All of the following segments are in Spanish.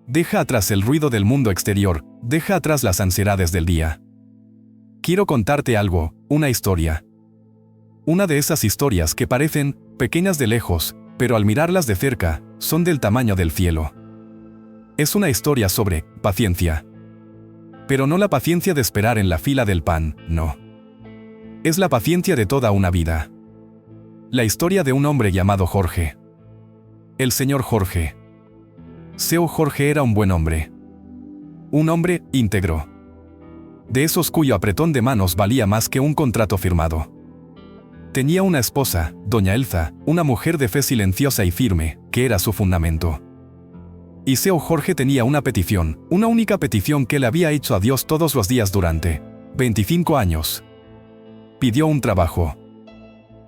Deja atrás el ruido del mundo exterior, deja atrás las ansiedades del día. Quiero contarte algo, una historia. Una de esas historias que parecen pequeñas de lejos, pero al mirarlas de cerca, son del tamaño del cielo. Es una historia sobre paciencia. Pero no la paciencia de esperar en la fila del pan, no. Es la paciencia de toda una vida. La historia de un hombre llamado Jorge. El señor Jorge. Seu Jorge era un buen hombre. Un hombre íntegro. De esos cuyo apretón de manos valía más que un contrato firmado. Tenía una esposa, doña Elza, una mujer de fe silenciosa y firme, que era su fundamento. Y seu Jorge tenía una petición, una única petición que le había hecho a Dios todos los días durante 25 años. Pidió un trabajo.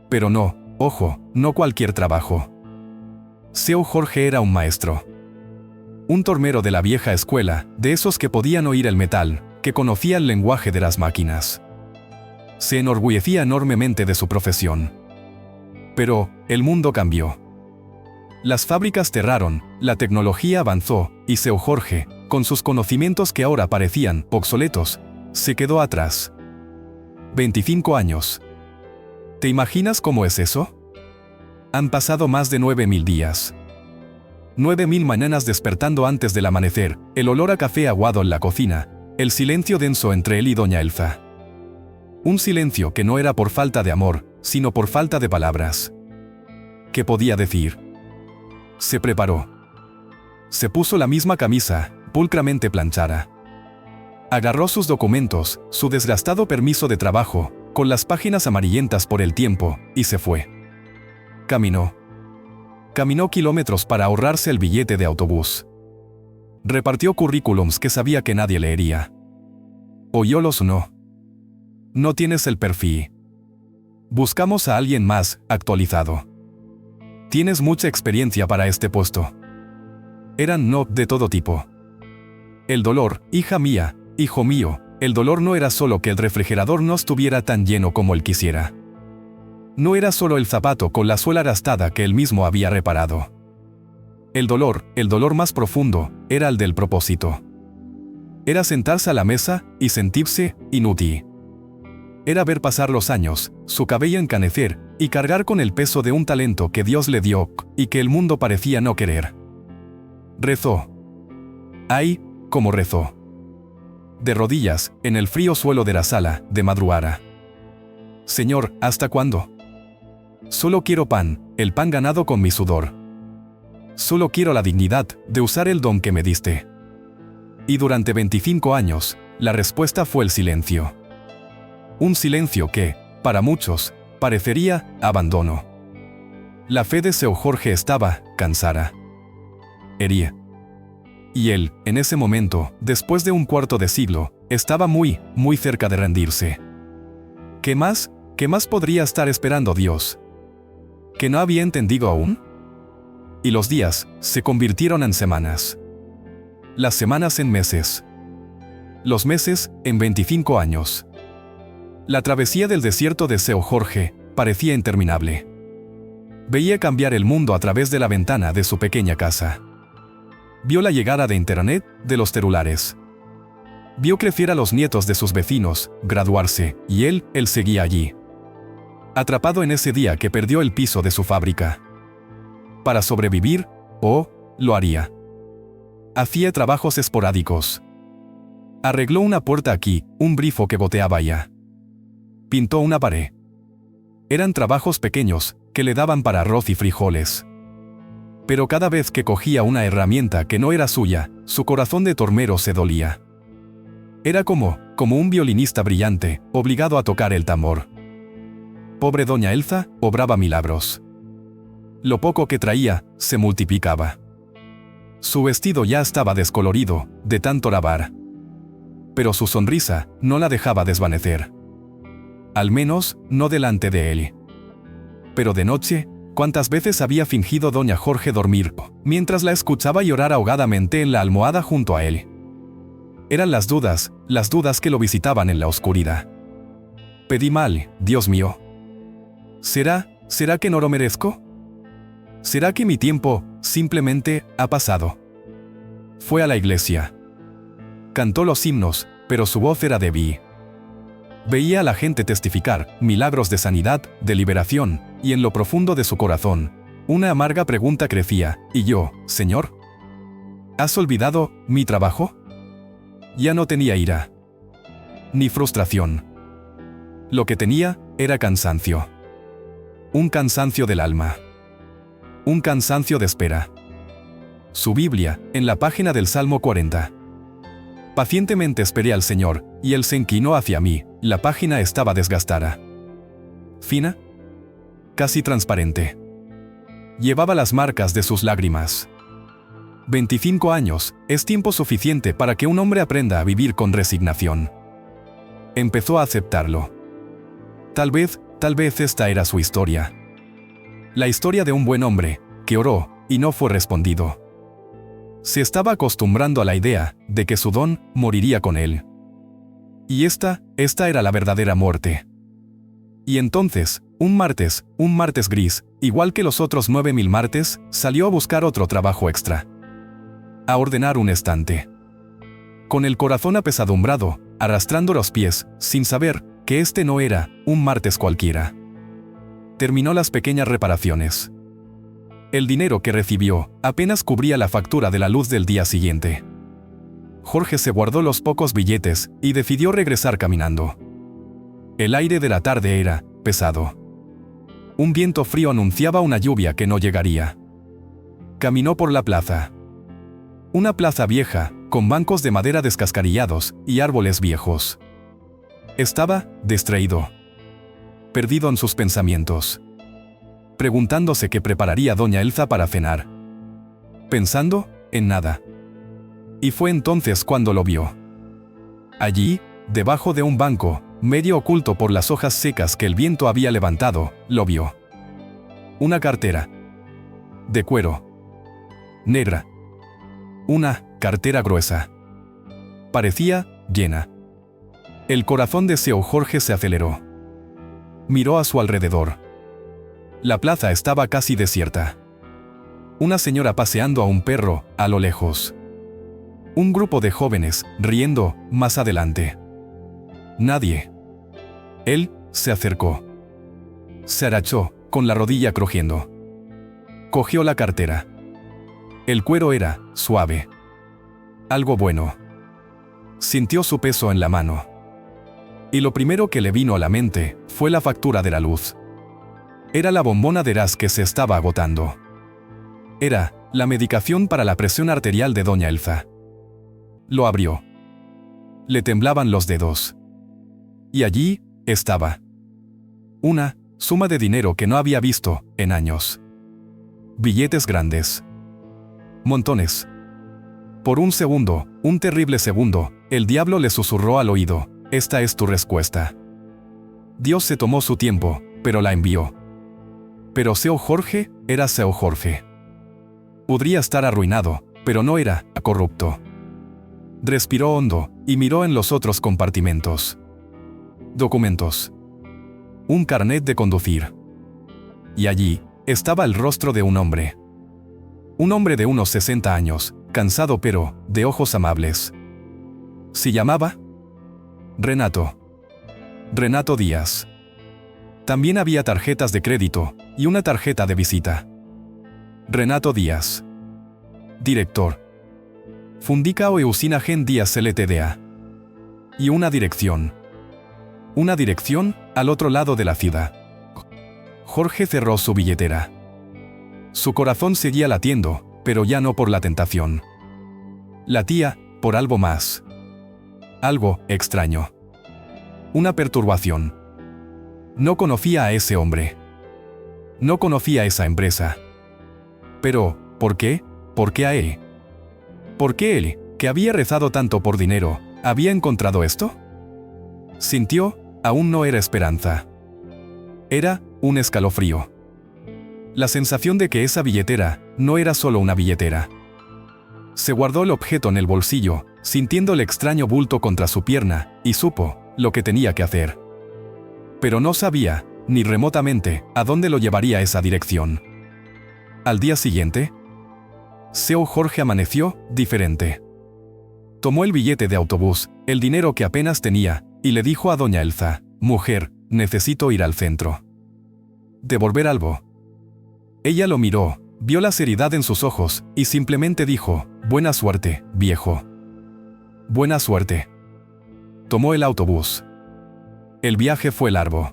Pero no, ojo, no cualquier trabajo. Seu Jorge era un maestro. Un tornero de la vieja escuela, de esos que podían oír el metal, que conocía el lenguaje de las máquinas. Se enorgullecía enormemente de su profesión. Pero, el mundo cambió. Las fábricas cerraron, la tecnología avanzó, y seu Jorge, con sus conocimientos que ahora parecían obsoletos, se quedó atrás. 25 años. ¿Te imaginas cómo es eso? Han pasado más de 9000 días. 9000 mañanas despertando antes del amanecer, el olor a café aguado en la cocina, el silencio denso entre él y doña Elza. Un silencio que no era por falta de amor, sino por falta de palabras. ¿Qué podía decir? Se preparó. Se puso la misma camisa, pulcramente planchada. Agarró sus documentos, su desgastado permiso de trabajo, con las páginas amarillentas por el tiempo, y se fue. Caminó. Caminó kilómetros para ahorrarse el billete de autobús. Repartió currículums que sabía que nadie leería. Oyólos no. No tienes el perfil. Buscamos a alguien más, actualizado. Tienes mucha experiencia para este puesto. Eran no de todo tipo. El dolor, hija mía, hijo mío, el dolor no era solo que el refrigerador no estuviera tan lleno como él quisiera. No era solo el zapato con la suela gastada que él mismo había reparado. El dolor más profundo, era el del propósito. Era sentarse a la mesa y sentirse inútil. Era ver pasar los años, su cabello encanecer, y cargar con el peso de un talento que Dios le dio, y que el mundo parecía no querer. Rezó. ¡Ay, cómo rezó! De rodillas, en el frío suelo de la sala, de madrugada. Señor, ¿hasta cuándo? Solo quiero pan, el pan ganado con mi sudor. Solo quiero la dignidad de usar el don que me diste. Y durante 25 años, la respuesta fue el silencio. Un silencio que, para muchos, parecería abandono. La fe de seu Jorge estaba cansada. Hería. Y él, en ese momento, después de un cuarto de siglo, estaba muy, muy cerca de rendirse. ¿Qué más podría estar esperando Dios? ¿Que no había entendido aún? Y los días se convirtieron en semanas. Las semanas en meses. Los meses en 25 años. La travesía del desierto de seu Jorge parecía interminable. Veía cambiar el mundo a través de la ventana de su pequeña casa. Vio la llegada de Internet, de los celulares. Vio crecer a los nietos de sus vecinos, graduarse, y él seguía allí. Atrapado en ese día que perdió el piso de su fábrica. Para sobrevivir, lo haría. Hacía trabajos esporádicos. Arregló una puerta aquí, un grifo que goteaba allá. Pintó una pared. Eran trabajos pequeños, que le daban para arroz y frijoles. Pero cada vez que cogía una herramienta que no era suya, su corazón de tormero se dolía. Era como un violinista brillante, obligado a tocar el tambor. Pobre doña Elza, obraba milagros. Lo poco que traía, se multiplicaba. Su vestido ya estaba descolorido, de tanto lavar. Pero su sonrisa, no la dejaba desvanecer. Al menos, no delante de él. Pero de noche, ¿cuántas veces había fingido doña Jorge dormir, mientras la escuchaba llorar ahogadamente en la almohada junto a él? Eran las dudas que lo visitaban en la oscuridad. Pedí mal, Dios mío. ¿Será que no lo merezco? ¿Será que mi tiempo, simplemente, ha pasado? Fue a la iglesia. Cantó los himnos, pero su voz era débil. Veía a la gente testificar milagros de sanidad, de liberación, y en lo profundo de su corazón, una amarga pregunta crecía: ¿y yo, Señor? ¿Has olvidado mi trabajo? Ya no tenía ira, ni frustración. Lo que tenía era cansancio. Un cansancio del alma. Un cansancio de espera. Su Biblia, en la página del Salmo 40. Pacientemente esperé al Señor, y Él se inclinó hacia mí. La página estaba desgastada. Fina. Casi transparente. Llevaba las marcas de sus lágrimas. 25 años, es tiempo suficiente para que un hombre aprenda a vivir con resignación. Empezó a aceptarlo. Tal vez esta era su historia. La historia de un buen hombre, que oró, y no fue respondido. Se estaba acostumbrando a la idea de que su don moriría con él. Y esta era la verdadera muerte. Y entonces, un martes gris, igual que los otros 9000 martes, salió a buscar otro trabajo extra. A ordenar un estante. Con el corazón apesadumbrado, arrastrando los pies, sin saber que este no era un martes cualquiera. Terminó las pequeñas reparaciones. El dinero que recibió apenas cubría la factura de la luz del día siguiente. Jorge se guardó los pocos billetes y decidió regresar caminando. El aire de la tarde era pesado. Un viento frío anunciaba una lluvia que no llegaría. Caminó por la plaza. Una plaza vieja, con bancos de madera descascarillados y árboles viejos. Estaba distraído. Perdido en sus pensamientos. Preguntándose qué prepararía doña Elza para cenar. Pensando en nada. Y fue entonces cuando lo vio. Allí, debajo de un banco, medio oculto por las hojas secas que el viento había levantado, lo vio. Una cartera. De cuero. Negra. Una cartera gruesa. Parecía llena. El corazón de Seo Jorge se aceleró. Miró a su alrededor. La plaza estaba casi desierta. Una señora paseando a un perro, a lo lejos. Un grupo de jóvenes, riendo, más adelante. Nadie. Él se acercó. Se agachó, con la rodilla crujiendo. Cogió la cartera. El cuero era suave. Algo bueno. Sintió su peso en la mano. Y lo primero que le vino a la mente fue la factura de la luz. Era la bombona de gas que se estaba agotando. Era la medicación para la presión arterial de doña Elza. Lo abrió. Le temblaban los dedos. Y allí estaba. Una suma de dinero que no había visto en años. Billetes grandes. Montones. Por un segundo, un terrible segundo, el diablo le susurró al oído: esta es tu respuesta. Dios se tomó su tiempo, pero la envió. Pero Seo Jorge era Seo Jorge. Podría estar arruinado, pero no era corrupto. Respiró hondo y miró en los otros compartimentos. Documentos. Un carnet de conducir. Y allí estaba el rostro de un hombre. Un hombre de unos 60 años, cansado pero de ojos amables. ¿Se llamaba? Renato. Renato Díaz. También había tarjetas de crédito y una tarjeta de visita. Renato Díaz. Director. Fundicao Eusina Gen Díaz LTDA. Y una dirección. Una dirección al otro lado de la ciudad. Jorge cerró su billetera. Su corazón seguía latiendo, pero ya no por la tentación. Latía por algo más. Algo extraño. Una perturbación. No conocía a ese hombre. No conocía esa empresa. Pero, ¿por qué? ¿Por qué a él? ¿Por qué él, que había rezado tanto por dinero, había encontrado esto? Sintió, aún no era esperanza. Era un escalofrío. La sensación de que esa billetera no era solo una billetera. Se guardó el objeto en el bolsillo, sintiendo el extraño bulto contra su pierna, y supo lo que tenía que hacer. Pero no sabía, ni remotamente, a dónde lo llevaría esa dirección. Al día siguiente, Seo Jorge amaneció diferente. Tomó el billete de autobús, el dinero que apenas tenía, y le dijo a doña Elza: «Mujer, necesito ir al centro. ¿Devolver algo?» Ella lo miró, vio la seriedad en sus ojos, y simplemente dijo: «Buena suerte, viejo». «Buena suerte». Tomó el autobús. El viaje fue largo.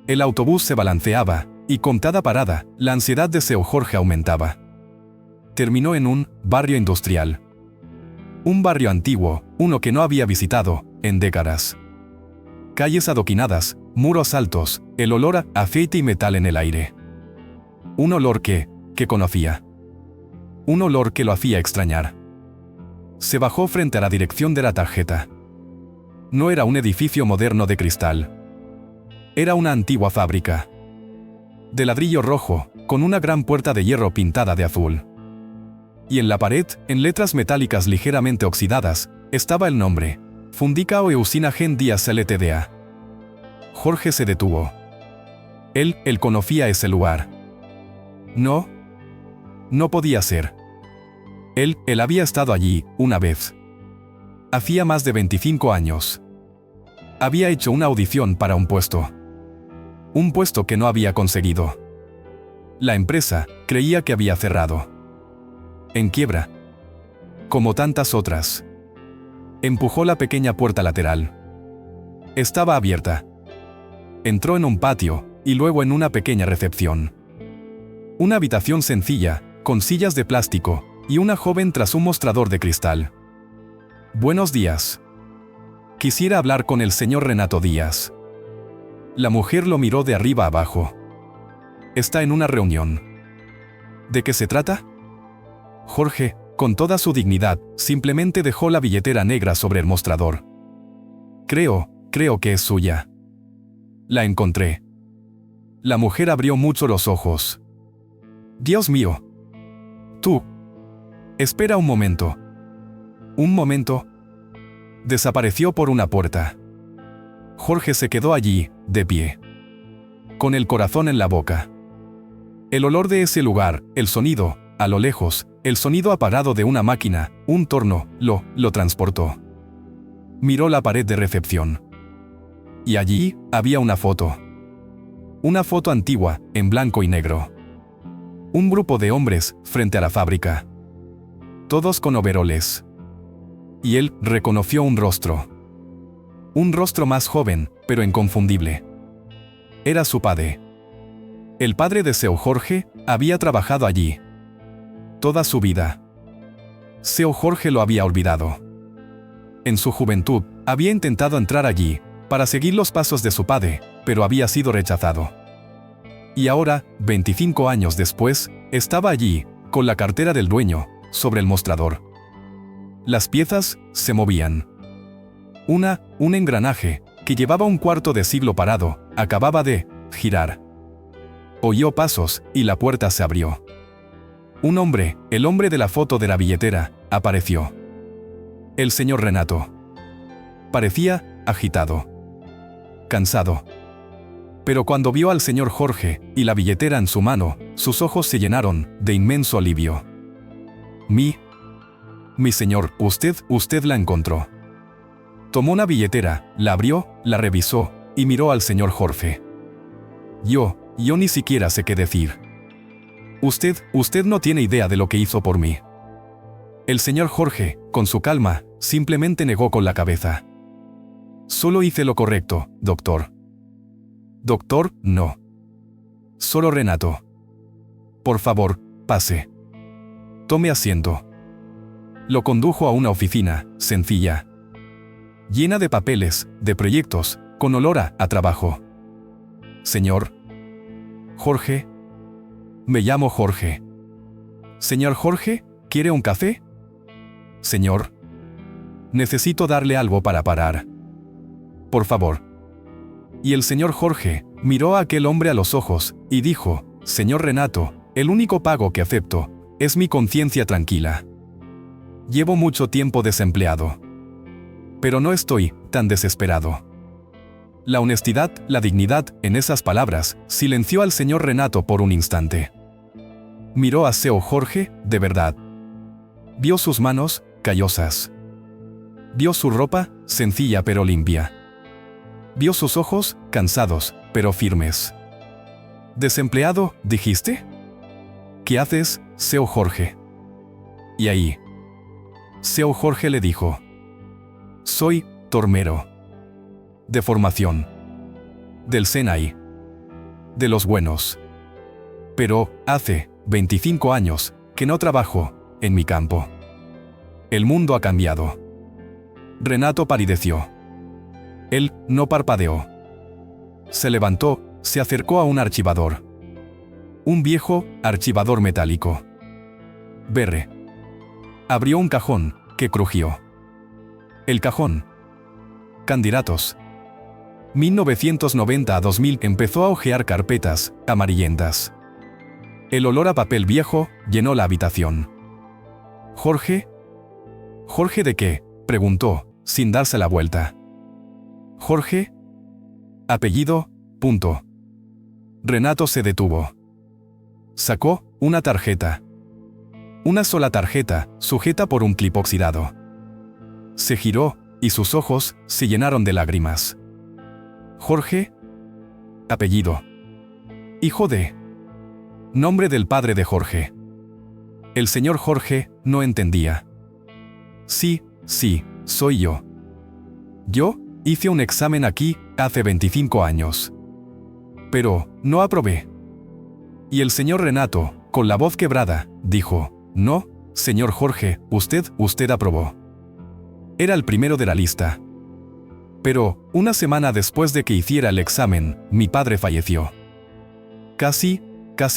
El autobús se balanceaba, y con cada parada, la ansiedad de Seo Jorge aumentaba. Terminó en un barrio industrial. Un barrio antiguo, uno que no había visitado en décadas. Calles adoquinadas, muros altos, el olor a aceite y metal en el aire. Un olor que conocía. Un olor que lo hacía extrañar. Se bajó frente a la dirección de la tarjeta. No era un edificio moderno de cristal. Era una antigua fábrica. De ladrillo rojo, con una gran puerta de hierro pintada de azul. Y en la pared, en letras metálicas ligeramente oxidadas, estaba el nombre: Fundicao Eusina Gen Díaz Ltda. Jorge se detuvo. Él conocía ese lugar. No podía ser. Él había estado allí, una vez. Hacía más de 25 años. Había hecho una audición para un puesto. Un puesto que no había conseguido. La empresa creía que había cerrado. En quiebra. Como tantas otras. Empujó la pequeña puerta lateral. Estaba abierta. Entró en un patio, y luego en una pequeña recepción. Una habitación sencilla, con sillas de plástico, y una joven tras un mostrador de cristal. «Buenos días. Quisiera hablar con el señor Renato Díaz». La mujer lo miró de arriba abajo. «Está en una reunión». «¿De qué se trata?» Jorge, con toda su dignidad, simplemente dejó la billetera negra sobre el mostrador. Creo que es suya». «La encontré». La mujer abrió mucho los ojos. «Dios mío. Tú. Espera un momento». «¿Un momento?» Desapareció por una puerta. Jorge se quedó allí, de pie. Con el corazón en la boca. El olor de ese lugar, el sonido, a lo lejos, el sonido apagado de una máquina, un torno, lo transportó. Miró la pared de recepción. Y allí había una foto. Una foto antigua, en blanco y negro. Un grupo de hombres frente a la fábrica. Todos con overoles. Y él reconoció un rostro. Un rostro más joven, pero inconfundible. Era su padre. El padre de Seo Jorge había trabajado allí. Toda su vida. Seo Jorge lo había olvidado. En su juventud, había intentado entrar allí, para seguir los pasos de su padre, pero había sido rechazado. Y ahora, 25 años después, estaba allí, con la cartera del dueño, sobre el mostrador. Las piezas se movían. Un engranaje, que llevaba un cuarto de siglo parado, acababa de girar. Oyó pasos, y la puerta se abrió. Un hombre, el hombre de la foto de la billetera, apareció. El señor Renato. Parecía agitado. Cansado. Pero cuando vio al señor Jorge, y la billetera en su mano, sus ojos se llenaron de inmenso alivio. Mi señor, usted la encontró». Tomó una billetera, la abrió, la revisó, y miró al señor Jorge. Yo ni siquiera sé qué decir. Usted no tiene idea de lo que hizo por mí». El señor Jorge, con su calma, simplemente negó con la cabeza. «Solo hice lo correcto, doctor». «Doctor, no. Solo Renato. Por favor, pase. Tome asiento». Lo condujo a una oficina, sencilla. Llena de papeles, de proyectos, con olor a trabajo. «Señor Jorge». «Me llamo Jorge». «Señor Jorge, ¿quiere un café?» «Señor, necesito darle algo para parar. Por favor». Y el señor Jorge miró a aquel hombre a los ojos, y dijo: «Señor Renato, el único pago que acepto es mi conciencia tranquila. Llevo mucho tiempo desempleado. Pero no estoy tan desesperado». La honestidad, la dignidad, en esas palabras, silenció al señor Renato por un instante. miró a Seo Jorge, de verdad. Vio sus manos, callosas. Vio su ropa, sencilla pero limpia. Vio sus ojos, cansados, pero firmes. ¿Desempleado, dijiste? ¿Qué haces, Seo Jorge? Y ahí. Seo Jorge le dijo: soy tormero. De formación. Del Senai. De los buenos. Pero, hace 25 años, que no trabajo en mi campo. El mundo ha cambiado. Renato palideció. Él no parpadeó. Se levantó, se acercó a un archivador. Un viejo archivador metálico. Berre. Abrió un cajón, que crujió. El cajón. Candidatos. 1990 a 2000 empezó a hojear carpetas amarillentas. El olor a papel viejo llenó la habitación. ¿Jorge? ¿Jorge de qué?, preguntó, sin darse la vuelta. ¿Jorge? Apellido, punto. Renato se detuvo. Sacó una tarjeta. Una sola tarjeta, sujeta por un clip oxidado. Se giró, y sus ojos se llenaron de lágrimas. ¿Jorge? Apellido. Hijo de. Nombre del padre de Jorge. El señor Jorge no entendía. Sí, soy yo. Yo hice un examen aquí hace 25 años. Pero no aprobé. Y el señor Renato, con la voz quebrada, dijo: no, señor Jorge, usted aprobó. Era el primero de la lista. Pero, una semana después de que hiciera el examen, mi padre falleció. Casi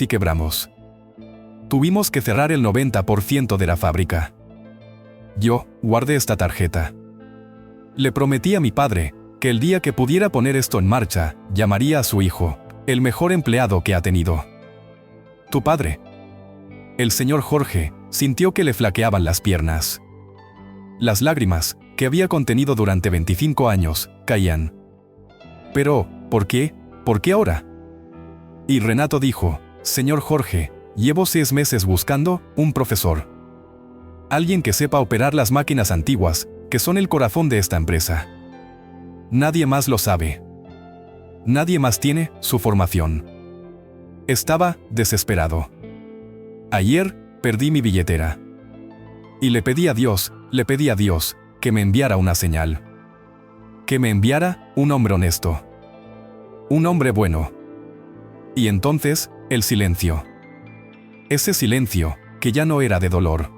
quebramos. Tuvimos que cerrar el 90% de la fábrica. Yo guardé esta tarjeta. Le prometí a mi padre que el día que pudiera poner esto en marcha, llamaría a su hijo, el mejor empleado que ha tenido. Tu padre. El señor Jorge sintió que le flaqueaban las piernas. Las lágrimas, que había contenido durante 25 años, caían. Pero, ¿por qué? ¿Por qué ahora? Y Renato dijo: señor Jorge, llevo 6 meses buscando un profesor. Alguien que sepa operar las máquinas antiguas, que son el corazón de esta empresa. Nadie más lo sabe. Nadie más tiene su formación. Estaba desesperado. Ayer perdí mi billetera. Y le pedí a Dios, que me enviara una señal. Que me enviara un hombre honesto. Un hombre bueno. Y entonces, el silencio. Ese silencio, que ya no era de dolor.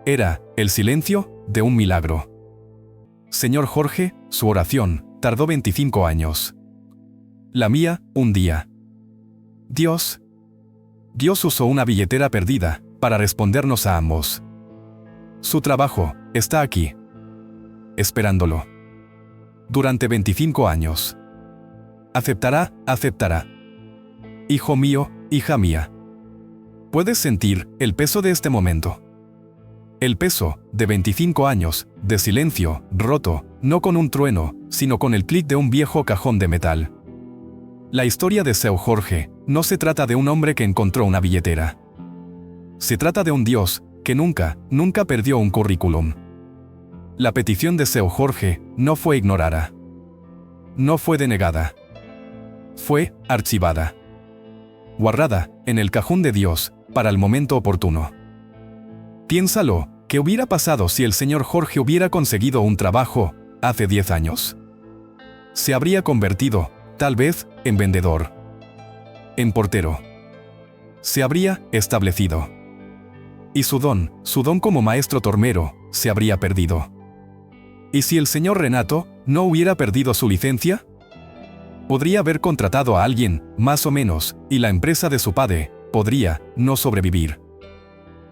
Era el silencio de un milagro. Señor Jorge, su oración tardó 25 años. La mía, un día. Dios usó una billetera perdida para respondernos a ambos. Su trabajo está aquí, esperándolo. Durante 25 años. Aceptará. Hijo mío, hija mía. ¿Puedes sentir el peso de este momento? El peso de 25 años de silencio roto, no con un trueno, sino con el clic de un viejo cajón de metal. La historia de Seo Jorge no se trata de un hombre que encontró una billetera. Se trata de un Dios que nunca perdió un currículum. La petición de Seo Jorge no fue ignorada. No fue denegada. Fue archivada. Guardada en el cajón de Dios para el momento oportuno. Piénsalo, ¿qué hubiera pasado si el señor Jorge hubiera conseguido un trabajo hace 10 años? Se habría convertido, tal vez, en vendedor. En portero. Se habría establecido. Y su don como maestro tormero, se habría perdido. ¿Y si el señor Renato no hubiera perdido su licencia? Podría haber contratado a alguien, más o menos, y la empresa de su padre podría no sobrevivir.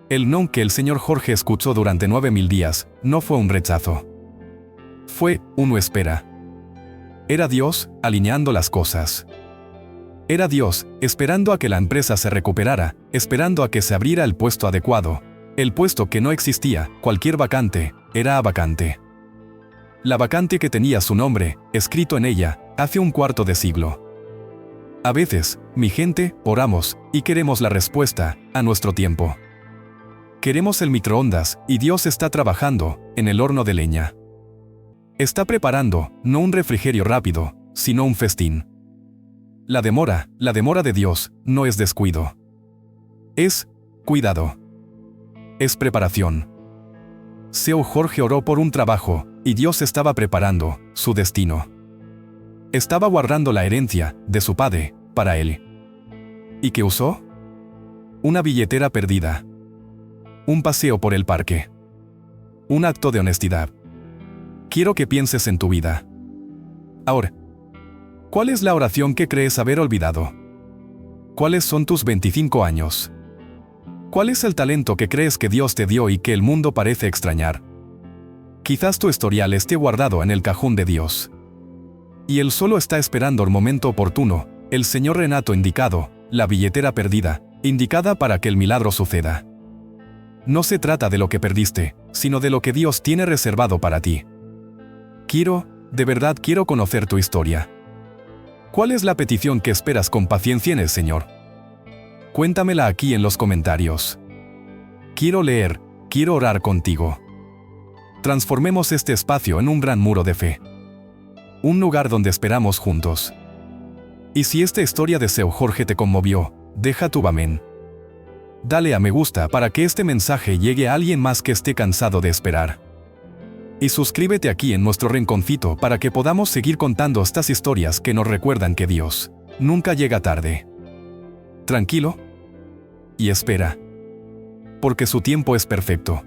El no que el señor Jorge escuchó durante 9000 días no fue un rechazo. Fue una espera. Era Dios alineando las cosas. Era Dios esperando a que la empresa se recuperara, esperando a que se abriera el puesto adecuado. El puesto que no existía, cualquier vacante, era vacante. La vacante que tenía su nombre, escrito en ella, hace un cuarto de siglo. A veces, mi gente, oramos y queremos la respuesta a nuestro tiempo. Queremos el microondas y Dios está trabajando en el horno de leña. Está preparando no un refrigerio rápido, sino un festín. La demora de Dios no es descuido. Es cuidado. Es preparación. Seu Jorge oró por un trabajo y Dios estaba preparando su destino. Estaba guardando la herencia de su padre para él. ¿Y qué usó? Una billetera perdida. Un paseo por el parque. Un acto de honestidad. Quiero que pienses en tu vida. Ahora, ¿cuál es la oración que crees haber olvidado? ¿Cuáles son tus 25 años? ¿Cuál es el talento que crees que Dios te dio y que el mundo parece extrañar? Quizás tu historial esté guardado en el cajón de Dios. Y Él solo está esperando el momento oportuno, el Señor Renato indicado, la billetera perdida, indicada para que el milagro suceda. No se trata de lo que perdiste, sino de lo que Dios tiene reservado para ti. De verdad quiero conocer tu historia. ¿Cuál es la petición que esperas con paciencia en el Señor? Cuéntamela aquí en los comentarios. Quiero leer, quiero orar contigo. Transformemos este espacio en un gran muro de fe. Un lugar donde esperamos juntos. Y si esta historia de Seu Jorge te conmovió, deja tu amén. Dale a me gusta para que este mensaje llegue a alguien más que esté cansado de esperar. Y suscríbete aquí en nuestro rinconcito para que podamos seguir contando estas historias que nos recuerdan que Dios nunca llega tarde. Tranquilo y espera, porque su tiempo es perfecto.